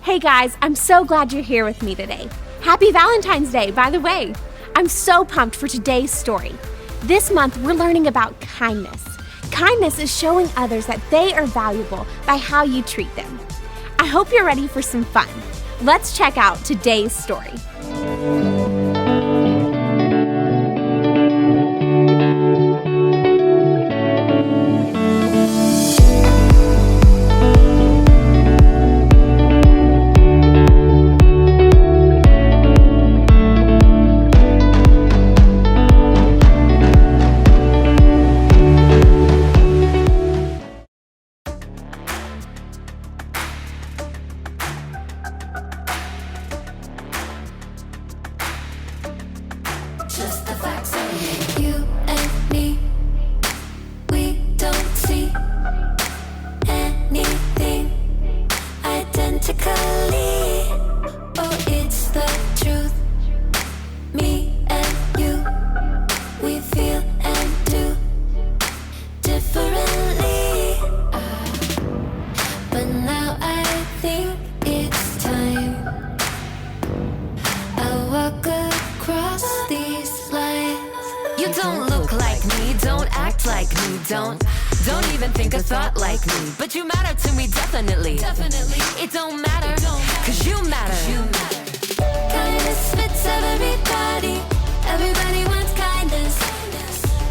Hey guys, I'm so glad you're here with me today. Happy Valentine's Day, by the way. I'm so pumped for today's story. This month, we're learning about kindness. Kindness is showing others that they are valuable by how you treat them. I hope you're ready for some fun. Let's check out today's story. Just the facts of you and me. We don't see anything identically. Oh, it's the truth. Me and you, we feel and do differently. But now I think it's time I walk across these lines. You don't look like me, don't act like me, don't even think a thought like me. But you matter to me, definitely. It don't matter, cause you matter. Kindness fits everybody. Everybody wants kindness.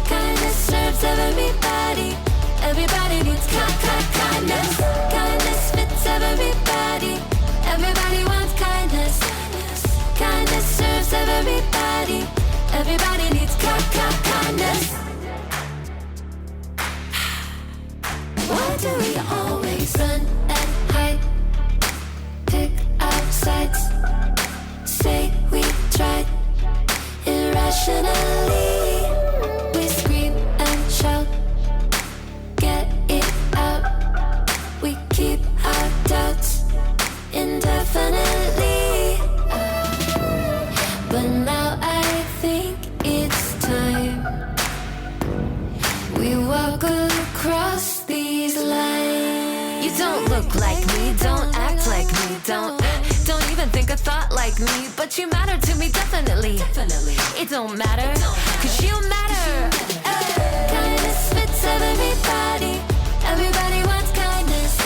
Kindness serves everybody. Everybody needs kindness. Kindness fits everybody. Everybody wants kindness. Kindness serves everybody. Everybody needs kindness. Why do we always run and hide? Pick our sides. Say we tried. Irrationally, we scream and shout. Get it out. We keep our doubts indefinitely. But now I think it's time we walk across these lines. You don't look like me, don't act like me, don't even think a thought like me. But you matter to me, definitely. It don't matter, cause you matter. Kindness fits everybody. Everybody wants kindness.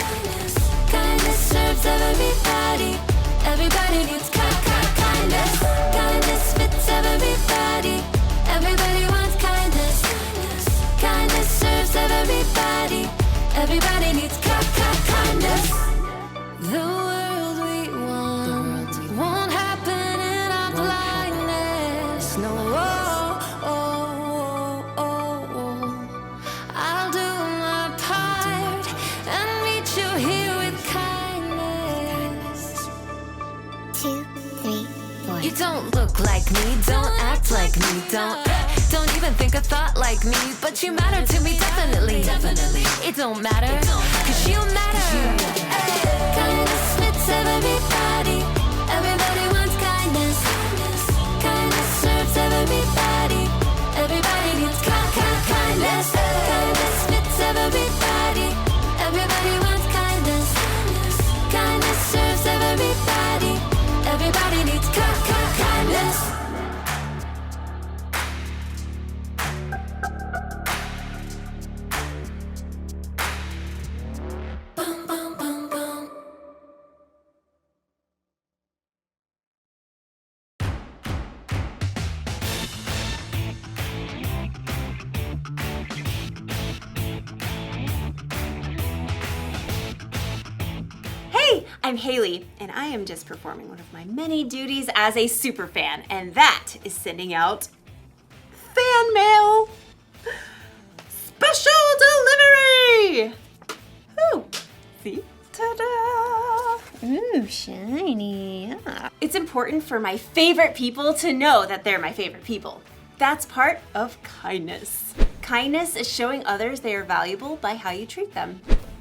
Kindness serves everybody. Everybody needs kindness. Kindness fits everybody. Everybody wants kindness. Kindness serves everybody. Everybody needs kindness. The world we want won't happen in our blindness. No, I'll do my part and meet you here with kindness. 2, 3, 4. You don't look like me, don't act like me, don't even think a thought like me. But you matter to me, definitely. It don't matter, cause you matter. Kindness fits everybody. Everybody wants kindness. Kindness serves everybody. Everybody needs kindness. Kindness fits everybody. Everybody wants kindness. Kindness serves everybody. Everybody needs kindness. Boom, boom, boom, boom. Hey, I'm Haley, and I am just performing one of my many duties as a super fan, and that is sending out fan mail. Special delivery! Ooh, see? Ta-da! Ooh, shiny. Yeah. It's important for my favorite people to know that they're my favorite people. That's part of kindness. Kindness is showing others they are valuable by how you treat them.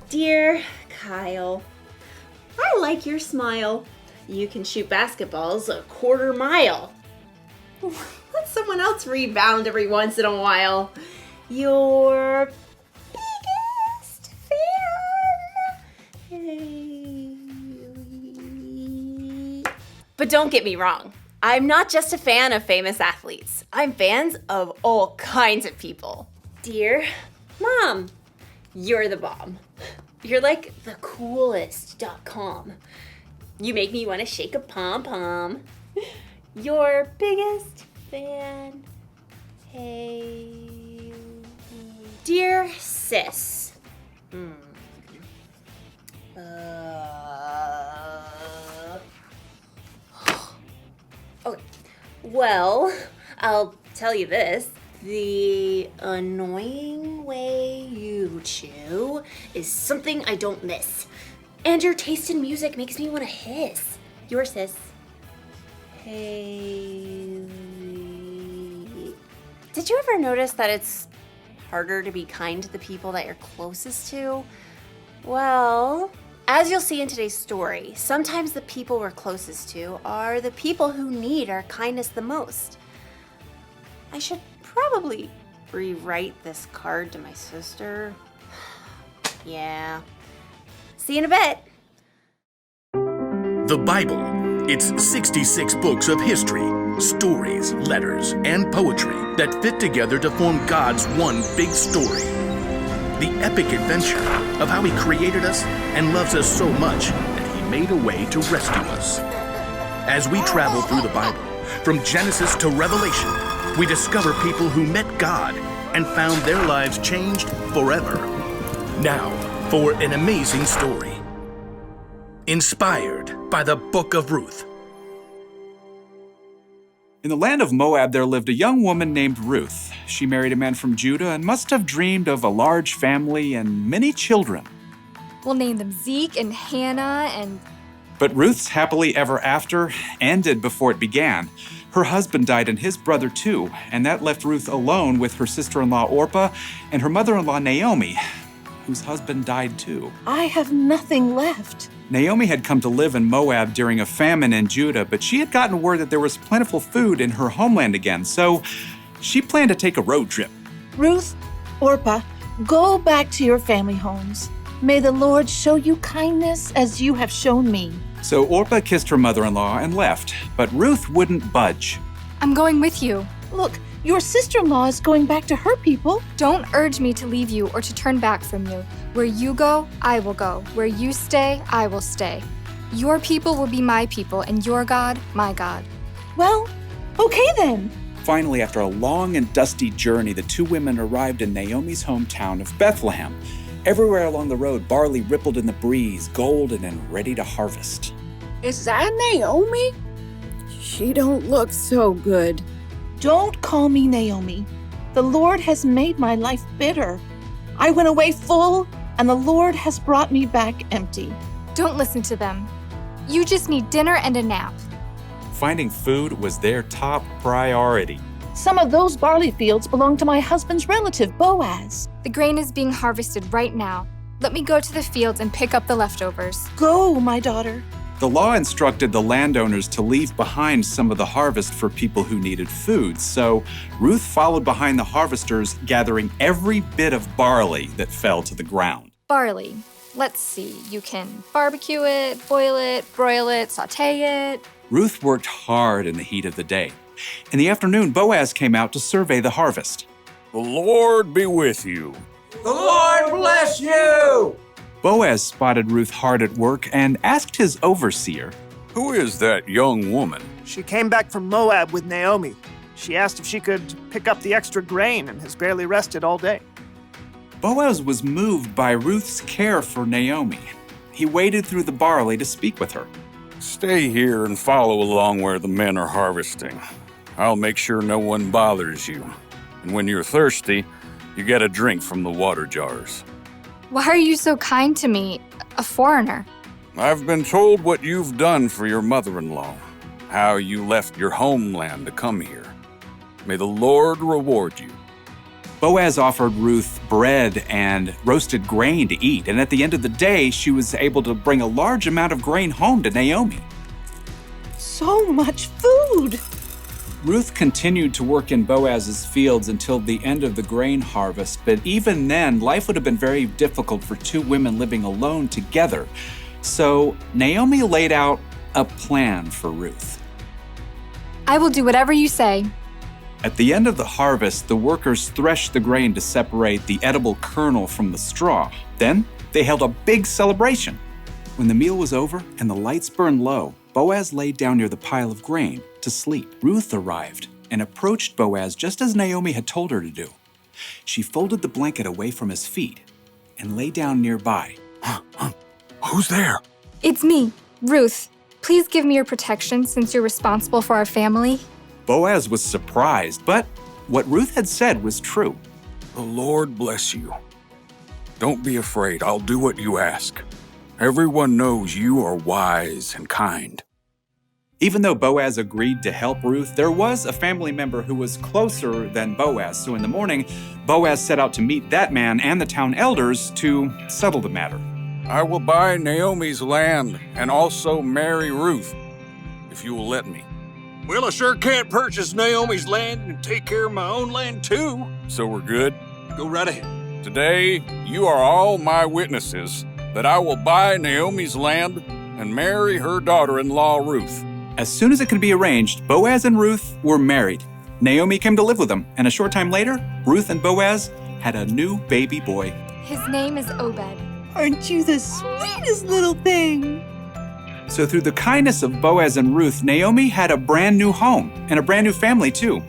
Dear Kyle, I like your smile. You can shoot basketballs a quarter mile. Let someone else rebound every once in a while. Your biggest fan, But don't get me wrong. I'm not just a fan of famous athletes. I'm fans of all kinds of people. Dear Mom, you're the bomb. You're like the coolest.com. You make me want to shake a pom-pom. Your biggest fan. Hey. Dear sis. Okay. Well, I'll tell you this. The annoying way you chew is something I don't miss. And your taste in music makes me want to hiss. Your sis. Hey. Did you ever notice that it's harder to be kind to the people that you're closest to? Well, as you'll see in today's story, sometimes the people we're closest to are the people who need our kindness the most. I should probably rewrite this card to my sister. Yeah. See you in a bit. The Bible. It's 66 books of history, stories, letters, and poetry that fit together to form God's one big story. The epic adventure of how He created us and loves us so much that He made a way to rescue us. As we travel through the Bible, from Genesis to Revelation, we discover people who met God and found their lives changed forever. Now, for an amazing story. Inspired by the Book of Ruth. In the land of Moab, there lived a young woman named Ruth. She married a man from Judah and must have dreamed of a large family and many children. We'll name them Zeke and Hannah and... But Ruth's happily ever after ended before it began. Her husband died and his brother too, and that left Ruth alone with her sister-in-law Orpah and her mother-in-law Naomi, whose husband died too. I have nothing left. Naomi had come to live in Moab during a famine in Judah, but she had gotten word that there was plentiful food in her homeland again, so she planned to take a road trip. Ruth, Orpah, go back to your family homes. May the Lord show you kindness as you have shown me. So Orpah kissed her mother-in-law and left, but Ruth wouldn't budge. I'm going with you. Look, your sister-in-law is going back to her people. Don't urge me to leave you or to turn back from you. Where you go, I will go. Where you stay, I will stay. Your people will be my people, and your God, my God. Well, okay then. Finally, after a long and dusty journey, the two women arrived in Naomi's hometown of Bethlehem. Everywhere along the road, barley rippled in the breeze, golden and ready to harvest. Is that Naomi? She don't look so good. Don't call me Naomi. The Lord has made my life bitter. I went away full, and the Lord has brought me back empty. Don't listen to them. You just need dinner and a nap. Finding food was their top priority. Some of those barley fields belong to my husband's relative, Boaz. The grain is being harvested right now. Let me go to the fields and pick up the leftovers. Go, my daughter. The law instructed the landowners to leave behind some of the harvest for people who needed food, so Ruth followed behind the harvesters, gathering every bit of barley that fell to the ground. Barley. Let's see. You can barbecue it, boil it, broil it, sauté it. Ruth worked hard in the heat of the day. In the afternoon, Boaz came out to survey the harvest. The Lord be with you. The Lord bless you! Boaz spotted Ruth hard at work and asked his overseer, Who is that young woman? She came back from Moab with Naomi. She asked if she could pick up the extra grain and has barely rested all day. Boaz was moved by Ruth's care for Naomi. He waded through the barley to speak with her. Stay here and follow along where the men are harvesting. I'll make sure no one bothers you. And when you're thirsty, you get a drink from the water jars. Why are you so kind to me, a foreigner? I've been told what you've done for your mother-in-law, how you left your homeland to come here. May the Lord reward you. Boaz offered Ruth bread and roasted grain to eat, and at the end of the day, she was able to bring a large amount of grain home to Naomi. So much food! Ruth continued to work in Boaz's fields until the end of the grain harvest, but even then, life would have been very difficult for two women living alone together. So Naomi laid out a plan for Ruth. I will do whatever you say. At the end of the harvest, the workers threshed the grain to separate the edible kernel from the straw. Then, they held a big celebration. When the meal was over and the lights burned low, Boaz laid down near the pile of grain to sleep. Ruth arrived and approached Boaz just as Naomi had told her to do. She folded the blanket away from his feet and lay down nearby. Who's there? It's me, Ruth. Please give me your protection since you're responsible for our family. Boaz was surprised, but what Ruth had said was true. The Lord bless you. Don't be afraid. I'll do what you ask. Everyone knows you are wise and kind. Even though Boaz agreed to help Ruth, there was a family member who was closer than Boaz. So in the morning, Boaz set out to meet that man and the town elders to settle the matter. I will buy Naomi's land and also marry Ruth, if you will let me. Well, I sure can't purchase Naomi's land and take care of my own land too. So we're good? Go right ahead. Today, you are all my witnesses that I will buy Naomi's land and marry her daughter-in-law, Ruth. As soon as it could be arranged, Boaz and Ruth were married. Naomi came to live with them, and a short time later, Ruth and Boaz had a new baby boy. His name is Obed. Aren't you the sweetest little thing? So through the kindness of Boaz and Ruth, Naomi had a brand new home and a brand new family too.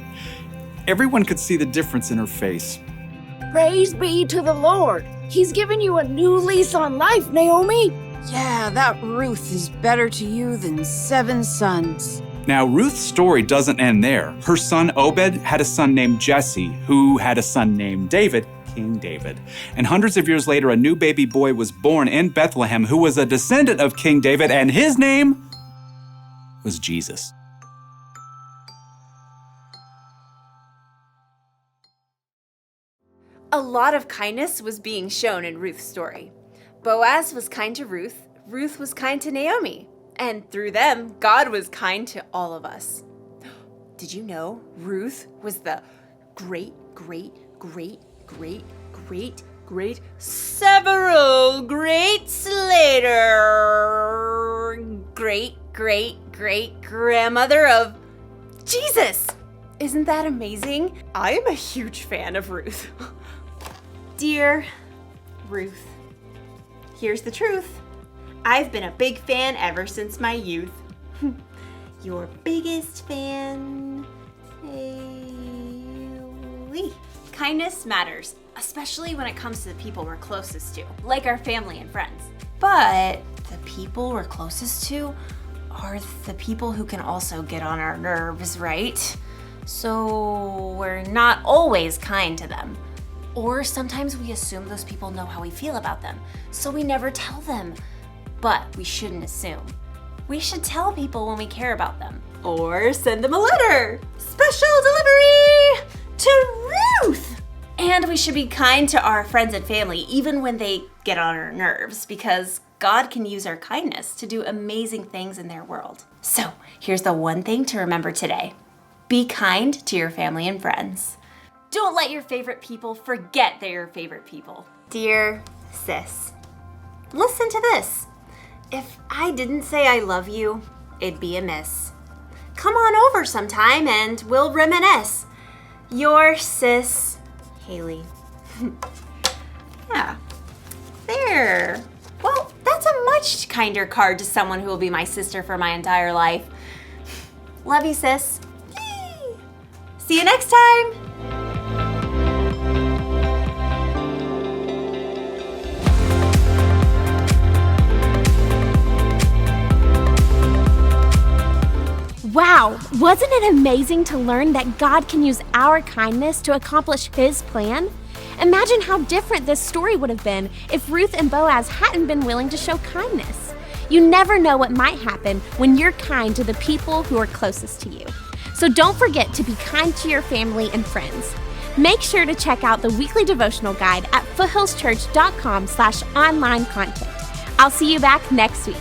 Everyone could see the difference in her face. Praise be to the Lord. He's given you a new lease on life, Naomi. Yeah, that Ruth is better to you than 7 sons. Now, Ruth's story doesn't end there. Her son Obed had a son named Jesse, who had a son named David, King David. And hundreds of years later, a new baby boy was born in Bethlehem who was a descendant of King David, and his name was Jesus. A lot of kindness was being shown in Ruth's story. Boaz was kind to Ruth, Ruth was kind to Naomi, and through them, God was kind to all of us. Did you know Ruth was the several greats later great grandmother of Jesus? Isn't that amazing? I am a huge fan of Ruth. Dear Ruth, here's the truth. I've been a big fan ever since my youth. Your biggest fan, Haley. Kindness matters, especially when it comes to the people we're closest to, like our family and friends. But the people we're closest to are the people who can also get on our nerves, right? So we're not always kind to them. Or sometimes we assume those people know how we feel about them, so we never tell them. But we shouldn't assume. We should tell people when we care about them. Or send them a letter. Special delivery to Ruth! And we should be kind to our friends and family, even when they get on our nerves, because God can use our kindness to do amazing things in their world. So here's the one thing to remember today. Be kind to your family and friends. Don't let your favorite people forget they're your favorite people. Dear sis, listen to this. If I didn't say I love you, it'd be amiss. Come on over sometime and we'll reminisce. Your sis, Haley. Yeah, there. Well, that's a much kinder card to someone who will be my sister for my entire life. Love you, sis. Yay. See you next time. Wow, wasn't it amazing to learn that God can use our kindness to accomplish His plan? Imagine how different this story would have been if Ruth and Boaz hadn't been willing to show kindness. You never know what might happen when you're kind to the people who are closest to you. So don't forget to be kind to your family and friends. Make sure to check out the weekly devotional guide at foothillschurch.com/online content. I'll see you back next week.